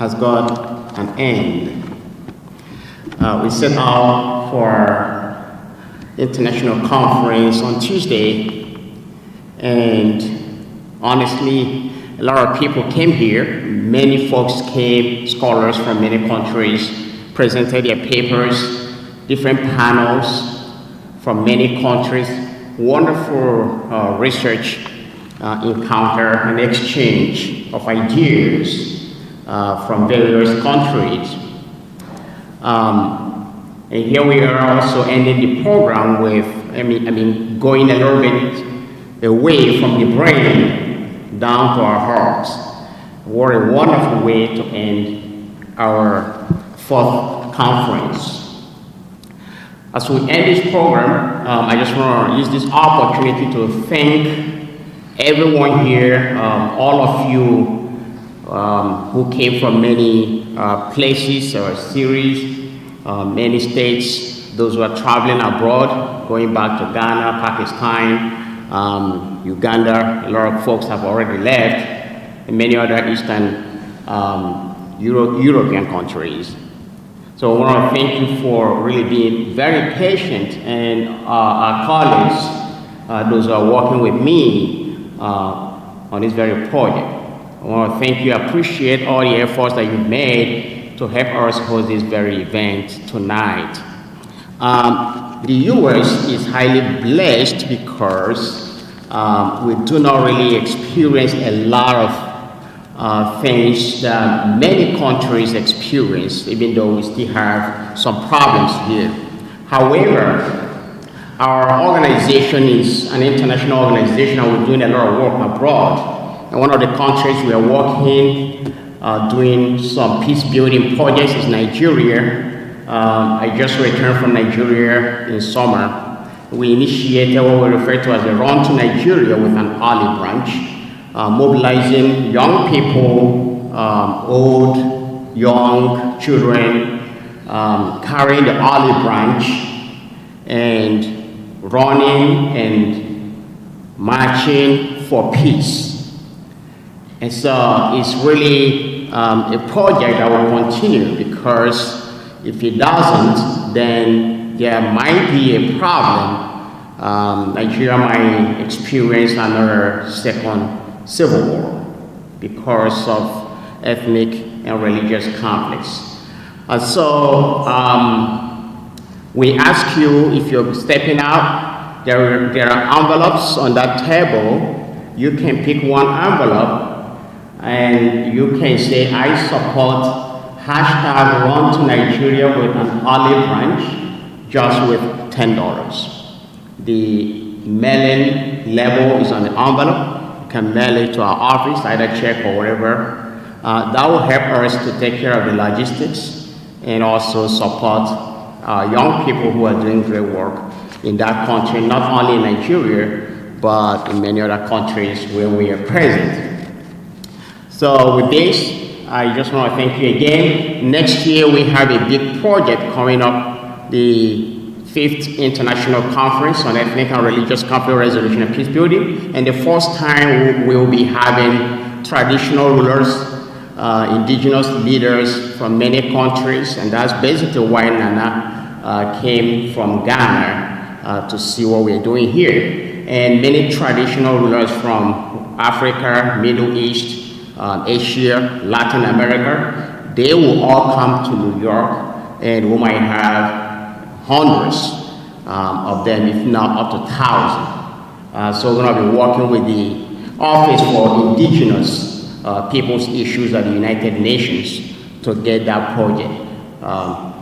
has got an end. We set out for international conference on Tuesday, and honestly, a lot of people came here. Many folks came, scholars from many countries, presented their papers, different panels from many countries. Wonderful research encounter and exchange of ideas from various countries. And here we are also ending the program with, going a little bit away from the brain down to our hearts. What a wonderful way to end our fourth conference. As we end this program, I just want to use this opportunity to thank everyone here, all of you who came from many places or series, many states, those who are traveling abroad, going back to Ghana, Pakistan, Uganda. A lot of folks have already left, and many other Eastern European countries. So I want to thank you for really being very patient, and our colleagues, those who are working with me on this very project. I want to thank you, appreciate all the efforts that you've made to help us host this very event tonight. The US is highly blessed because we do not really experience a lot of things that many countries experience, even though we still have some problems here. However, our organization is an international organization, and we're doing a lot of work abroad. And one of the countries we are working, doing some peace building projects is Nigeria. I just returned from Nigeria in summer. We initiated what we refer to as a Run to Nigeria with an olive branch, mobilizing young people, old, young, children, carrying the olive branch and running and marching for peace. And so it's really a project that will continue, because if it doesn't, then there might be a problem. Nigeria might experience another second civil war because of ethnic and religious conflicts. And so we ask you, if you're stepping out, there are envelopes on that table. You can pick one envelope and you can say, I support hashtag Run to Nigeria with an olive branch, just with $10. The mailing label is on the envelope. You can mail it to our office, either check or whatever. That will help us to take care of the logistics and also support young people who are doing great work in that country, not only in Nigeria, but in many other countries where we are present. So with this, I just want to thank you again. Next year, we have a big project coming up, the 5th International Conference on Ethnic and Religious Conflict Resolution and Peace Building. And the first time we will be having traditional rulers, indigenous leaders from many countries, and that's basically why Nana came from Ghana to see what we're doing here. And many traditional rulers from Africa, Middle East, Asia, Latin America, they will all come to New York, and we might have hundreds of them, if not up to 1,000. So we're going to be working with the Office for Indigenous People's Issues at the United Nations to get that project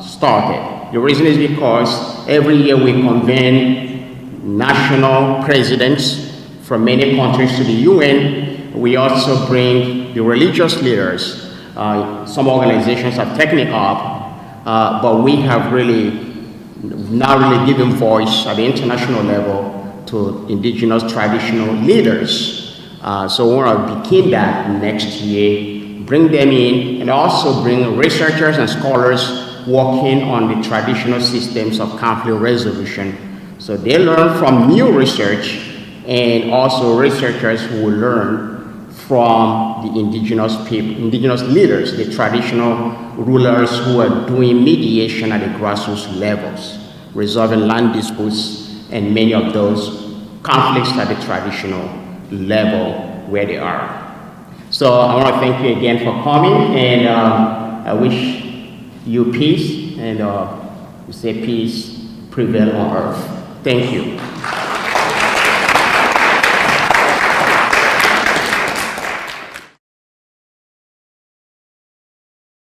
started. The reason is because every year we convene national presidents from many countries to the UN. We also bring the religious leaders. Some organizations have taken it up, but we have not really given voice at the international level to indigenous traditional leaders. So we want to begin that next year, bring them in, and also bring researchers and scholars working on the traditional systems of conflict resolution. So they learn from new research, and also researchers who will learn from the indigenous people, indigenous leaders, the traditional rulers who are doing mediation at the grassroots levels, resolving land disputes and many of those conflicts at the traditional level where they are. So I want to thank you again for coming, and I wish you peace, and we say peace prevail on earth. Thank you.